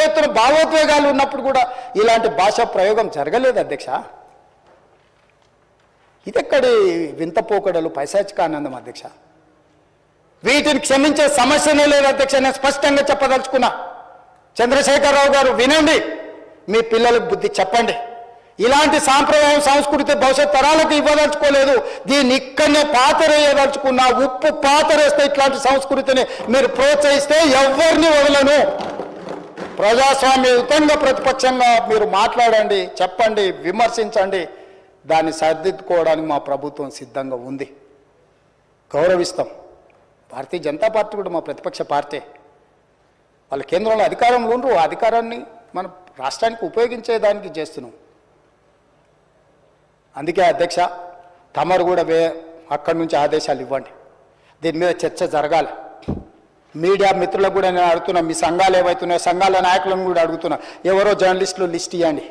ఎత్తున భావోద్వేగాలు ఉన్నప్పుడు కూడా ఇలాంటి భాషా ప్రయోగం జరగలేదు అధ్యక్ష. ఇదెక్కడి వింత పోకడలు, పైశాచిక ఆనందం అధ్యక్ష. వీటిని క్షమించే సమస్యనే లేదు అధ్యక్ష. నేను స్పష్టంగా చెప్పదలుచుకున్నా. చంద్రశేఖరరావు గారు వినండి, మీ పిల్లలకు బుద్ధి చెప్పండి. ఇలాంటి సాంప్రదాయం సంస్కృతి భవిష్యత్ తరాలకు ఇవ్వదలుచుకోలేదు. దీన్ని ఇక్కడనే పాతరేయదలుచుకున్నా. ఉప్పు పాతరేస్తే ఇట్లాంటి సంస్కృతిని మీరు ప్రోత్సహిస్తే ఎవరిని వదలను. ప్రజాస్వామ్యయుతంగా ప్రతిపక్షంగా మీరు మాట్లాడండి, చెప్పండి, విమర్శించండి. దాన్ని సరిదిద్దుకోవడానికి మా ప్రభుత్వం సిద్ధంగా ఉంది. గౌరవిస్తాం. భారతీయ జనతా పార్టీ కూడా మా ప్రతిపక్ష పార్టీ. వాళ్ళ కేంద్రంలో అధికారంలో ఉండరు. ఆ అధికారాన్ని మన రాష్ట్రానికి ఉపయోగించేదానికి చేస్తున్నాం. అందుకే అధ్యక్ష, తమరు కూడా అక్కడి నుంచి ఆదేశాలు ఇవ్వండి. దీని మీద చర్చ జరగాలి. మీడియా మిత్రులకు కూడా నేను అడుగుతున్నా, మీ సంఘాలు ఏవైతున్నాయో సంఘాల నాయకులను కూడా అడుగుతున్నా, ఎవరో జర్నలిస్టులు లిస్ట్ ఇవ్వండి.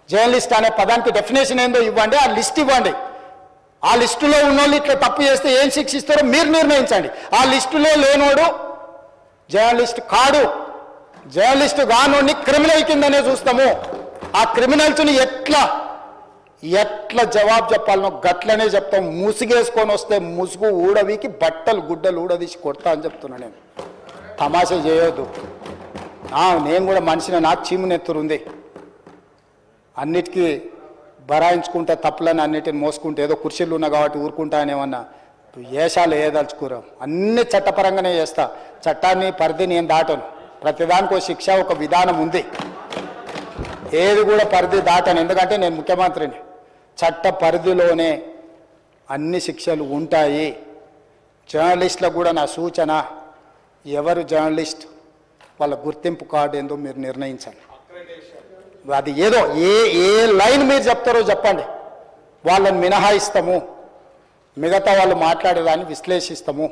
జర్నలిస్ట్ అనే పదానికి డెఫినేషన్ ఏందో ఇవ్వండి, ఆ లిస్ట్ ఇవ్వండి. ఆ లిస్టులో ఉన్నోళ్ళు ఇట్లా తప్పు చేస్తే ఏం శిక్షిస్తారో మీరు నిర్ణయించండి. ఆ లిస్టులో లేనోడు జర్నలిస్ట్ కాడు. జర్నలిస్ట్ కానోడిని క్రిమినల్ కిందనే చూస్తాము. ఆ క్రిమినల్స్ని ఎట్లా జవాబు చెప్పాలనో గట్లనే చెప్తాం. ముసుగేసుకొని వస్తే ముసుగు ఊడవికి బట్టలు గుడ్డలు ఊడదీసి కొడతా అని చెప్తున్నా. నేను తమాషా చేయొద్దు. నేను కూడా మనిషిని, నాకు చీమునెత్తురు ఉంది. అన్నిటికీ బరాయించుకుంటే తప్పులని అన్నిటిని మోసుకుంటే ఏదో కుర్చీలు ఉన్నా కాబట్టి ఊరుకుంటా అనేమన్నా ఏషాలు వేయదలుచుకోరాం. అన్ని చట్టపరంగానే చేస్తా. చట్టాన్ని పరిధి నేను దాటను. ప్రతిదానికి ఒక శిక్ష, ఒక విధానం ఉంది. ఏది కూడా పరిధి దాటను. ఎందుకంటే నేను ముఖ్యమంత్రిని. చట్ట పరిధిలోనే అన్ని శిక్షలు ఉంటాయి. జర్నలిస్టులకు కూడా నా సూచన, ఎవరు జర్నలిస్ట్ వాళ్ళ గుర్తింపు కార్డు ఏందో మీరు నిర్ణయించండి. అది ఏదో ఏ లైన్ మీరు చెప్తారో చెప్పండి. వాళ్ళని మినహాయిస్తాము, మిగతా వాళ్ళు మాట్లాడేదాన్ని విశ్లేషిస్తాము.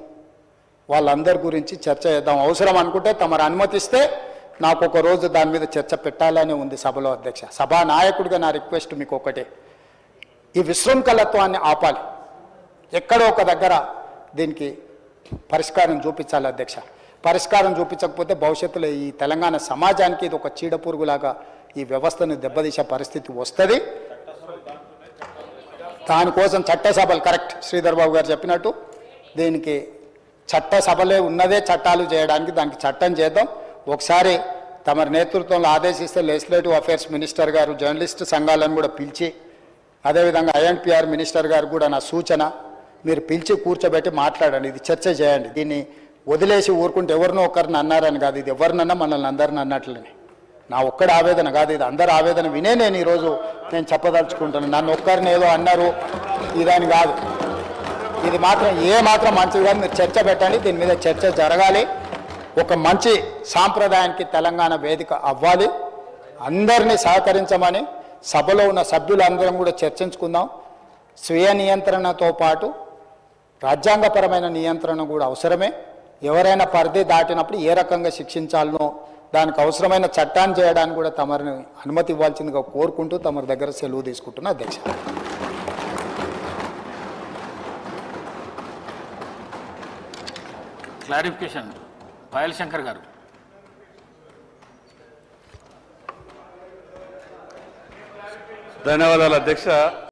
వాళ్ళందరి గురించి చర్చ చేద్దాం. అవసరం అనుకుంటే తమరు అనుమతిస్తే నాకు ఒక రోజు దాని మీద చర్చ పెట్టాలని ఉంది సభలో అధ్యక్ష. సభా నాయకుడిగా నా రిక్వెస్ట్ మీకు ఒకటే, ఈ విశృంఖలత్వాన్ని ఆపాలి. ఎక్కడో ఒక దగ్గర దీనికి పరిష్కారం చూపించాలి అధ్యక్ష. పరిష్కారం చూపించకపోతే భవిష్యత్తులో ఈ తెలంగాణ సమాజానికి ఇది ఒక చీడపురుగులాగా ఈ వ్యవస్థను దెబ్బతీసే పరిస్థితి వస్తుంది. దానికోసం చట్టసభలు, కరెక్ట్ శ్రీధర్ బాబు గారు చెప్పినట్టు, దీనికి చట్టసభలే ఉన్నదే చట్టాలు చేయడానికి. దానికి చట్టం చేద్దాం. ఒకసారి తమ నేతృత్వంలో ఆదేశిస్తే లెజిస్లేటివ్ అఫేర్స్ మినిస్టర్ గారు జర్నలిస్ట్ సంఘాలను కూడా పిలిచి, అదేవిధంగా ఐఎన్పిఆర్ మినిస్టర్ గారు కూడా నా సూచన, మీరు పిలిచి కూర్చోబెట్టి మాట్లాడండి. ఇది చర్చ చేయండి. దీన్ని వదిలేసి ఊరుకుంటే ఎవరినో ఒకరిని అన్నారని కాదు, ఇది ఎవరినన్నా మనల్ని అందరిని అన్నట్లని. నా ఒక్కడి ఆవేదన కాదు, ఇది అందరి ఆవేదన వినే నేను ఈరోజు చెప్పదలుచుకుంటాను. నన్ను ఒక్కరిని ఏదో అన్నారు ఇదని కాదు. ఇది మాత్రం మాత్రం మంచిది కాదు. మీరు చర్చ పెట్టండి. దీని మీద చర్చ జరగాలి. ఒక మంచి సాంప్రదాయానికి తెలంగాణ వేదిక అవ్వాలి. అందరినీ సహకరించమని సభలో ఉన్న సభ్యులందరం కూడా చర్చించుకుందాం. స్వీయ నియంత్రణతో పాటు రాజ్యాంగపరమైన నియంత్రణ కూడా అవసరమే. ఎవరైనా పరిధి దాటినప్పుడు ఏ రకంగా శిక్షించాలనో దానికి అవసరమైన చట్టాన్ని చేయడానికి కూడా తమరిని అనుమతి ఇవ్వాల్సిందిగా కోరుకుంటూ తమరి దగ్గర సెలవు తీసుకుంటున్నా అధ్యక్ష. క్లారిఫికేషన్ పాయల్ శంకర్ గారు. ధన్యవాదాలు అధ్యక్ష.